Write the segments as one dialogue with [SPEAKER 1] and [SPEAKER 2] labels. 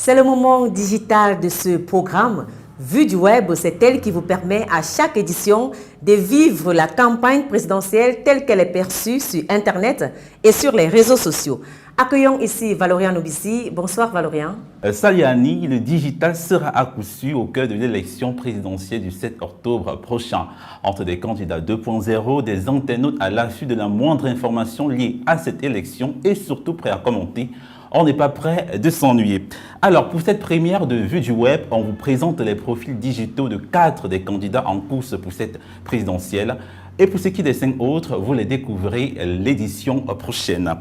[SPEAKER 1] C'est le moment digital de ce programme. Vue du web, c'est elle qui vous permet à chaque édition de vivre la campagne présidentielle telle qu'elle est perçue sur Internet et sur les réseaux sociaux. Accueillons ici Valorian Obissi. Bonsoir Valorian.
[SPEAKER 2] Salut Annie, le digital sera à coup sûr au cœur de l'élection présidentielle du 7 octobre prochain. Entre des candidats 2.0, des internautes à l'affût de la moindre information liée à cette élection et surtout prêts à commenter, on n'est pas prêt de s'ennuyer. Alors, pour cette première de Vue du web, on vous présente les profils digitaux de 4 des candidats en course pour cette présidentielle. Et pour ce qui est des 5 autres, vous les découvrirez l'édition prochaine.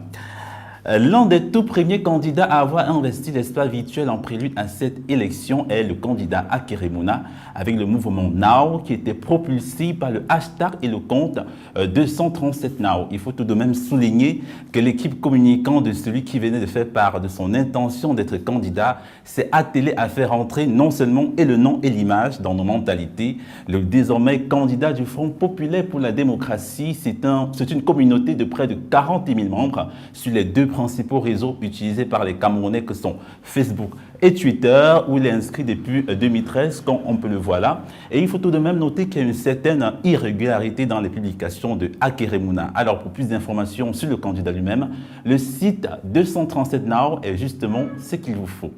[SPEAKER 2] L'un des tout premiers candidats à avoir investi l'espace virtuel en prélude à cette élection est le candidat Akeremouna avec le mouvement Now qui était propulsé par le hashtag et le compte 237 Now. Il faut tout de même souligner que l'équipe communicante de celui qui venait de faire part de son intention d'être candidat s'est attelée à faire entrer non seulement et le nom et l'image dans nos mentalités. Le désormais candidat du Front populaire pour la démocratie, c'est une communauté de près de 40 000 membres sur les deux principaux réseaux utilisés par les Camerounais que sont Facebook et Twitter, où il est inscrit depuis 2013, comme on peut le voir là. Et il faut tout de même noter qu'il y a une certaine irrégularité dans les publications de Akeremouna. Alors, pour plus d'informations sur le candidat lui-même, le site 237 Now est justement ce qu'il vous faut.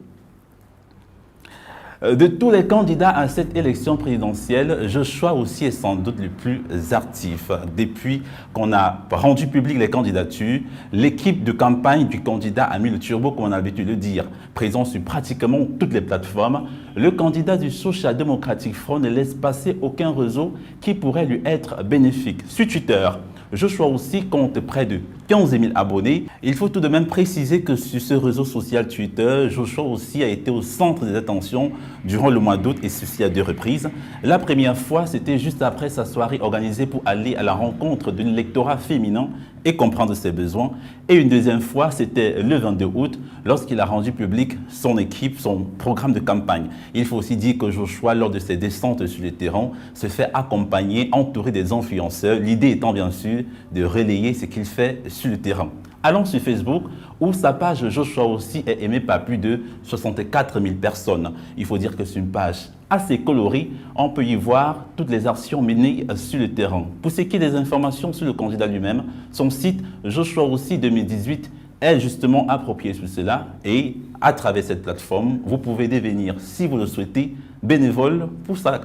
[SPEAKER 2] De tous les candidats à cette élection présidentielle, Joshua aussi est sans doute le plus actif. Depuis qu'on a rendu public les candidatures, l'équipe de campagne du candidat a mis le turbo, comme on a l'habitude de dire, présent sur pratiquement toutes les plateformes. Le candidat du Social Democratic Front ne laisse passer aucun réseau qui pourrait lui être bénéfique. Sur Twitter, Joshua aussi compte près de 15 000 abonnés. Il faut tout de même préciser que sur ce réseau social Twitter, Joshua aussi a été au centre des attentions durant le mois d'août et ceci à 2 reprises. La première fois, c'était juste après sa soirée organisée pour aller à la rencontre d'un électorat féminin et comprendre ses besoins. Et une deuxième fois, c'était le 22 août, lorsqu'il a rendu public son équipe, son programme de campagne. Il faut aussi dire que Joshua, lors de ses descentes sur le terrain, se fait accompagner, entouré des influenceurs, l'idée étant bien sûr de relayer ce qu'il fait sur le terrain. Allons sur Facebook, où sa page Joshua aussi est aimée par plus de 64 000 personnes. Il faut dire que c'est une page assez colorée. On peut y voir toutes les actions menées sur le terrain. Pour ce qui est des informations sur le candidat lui-même, son site Joshua aussi 2018 est justement approprié sur cela. Et à travers cette plateforme, vous pouvez devenir, si vous le souhaitez, bénévole pour sa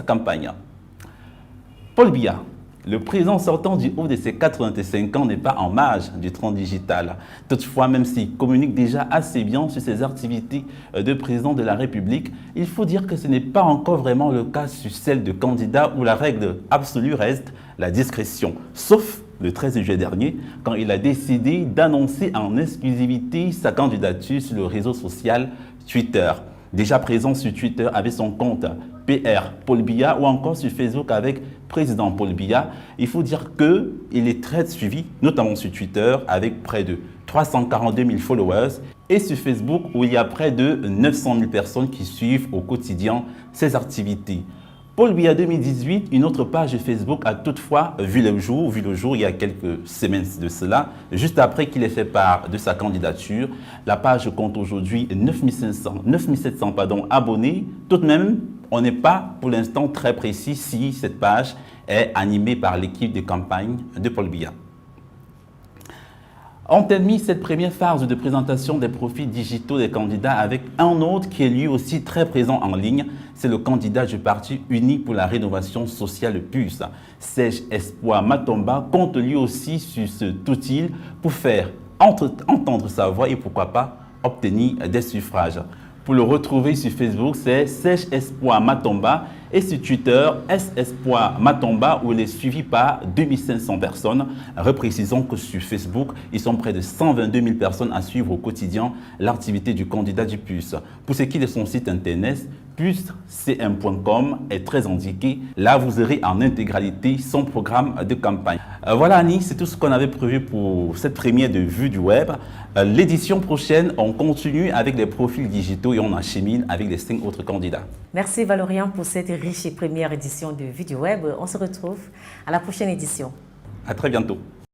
[SPEAKER 2] campagne. Paul Biya. Le président sortant du haut de ses 85 ans n'est pas en marge du train digital. Toutefois, même s'il communique déjà assez bien sur ses activités de président de la République, il faut dire que ce n'est pas encore vraiment le cas sur celle de candidat où la règle absolue reste la discrétion. Sauf le 13 juillet dernier, quand il a décidé d'annoncer en exclusivité sa candidature sur le réseau social Twitter. Déjà présent sur Twitter avec son compte PR Paul Biya ou encore sur Facebook avec Président Paul Biya, il faut dire qu'il est très suivi, notamment sur Twitter avec près de 342 000 followers et sur Facebook où il y a près de 900 000 personnes qui suivent au quotidien ses activités. Paul Biya 2018, une autre page Facebook a toutefois vu le jour il y a quelques semaines de cela, juste après qu'il ait fait part de sa candidature. La page compte aujourd'hui 9700 abonnés. Tout de même, on n'est pas pour l'instant très précis si cette page est animée par l'équipe de campagne de Paul Biya. On termine cette première phase de présentation des profils digitaux des candidats avec un autre qui est lui aussi très présent en ligne. C'est le candidat du Parti uni pour la rénovation sociale PUS. Serge Espoir Matomba compte lui aussi sur cet outil pour faire entendre sa voix et pourquoi pas obtenir des suffrages. Pour le retrouver sur Facebook, c'est Serge Espoir Matomba et sur Twitter, S Espoir Matomba où il est suivi par 2500 personnes. Reprécisons que sur Facebook, ils sont près de 122 000 personnes à suivre au quotidien l'activité du candidat du PUS. Pour ce qui est de son site internet, puscm.com est très indiqué. Là, vous aurez en intégralité son programme de campagne. Voilà Annie, c'est tout ce qu'on avait prévu pour cette première de Vue du web. L'édition prochaine, on continue avec les profils digitaux et on achemine avec les 5 autres candidats.
[SPEAKER 1] Merci Valorian pour cette riche et première édition de Vue du web. On se retrouve à la prochaine édition.
[SPEAKER 2] À très bientôt.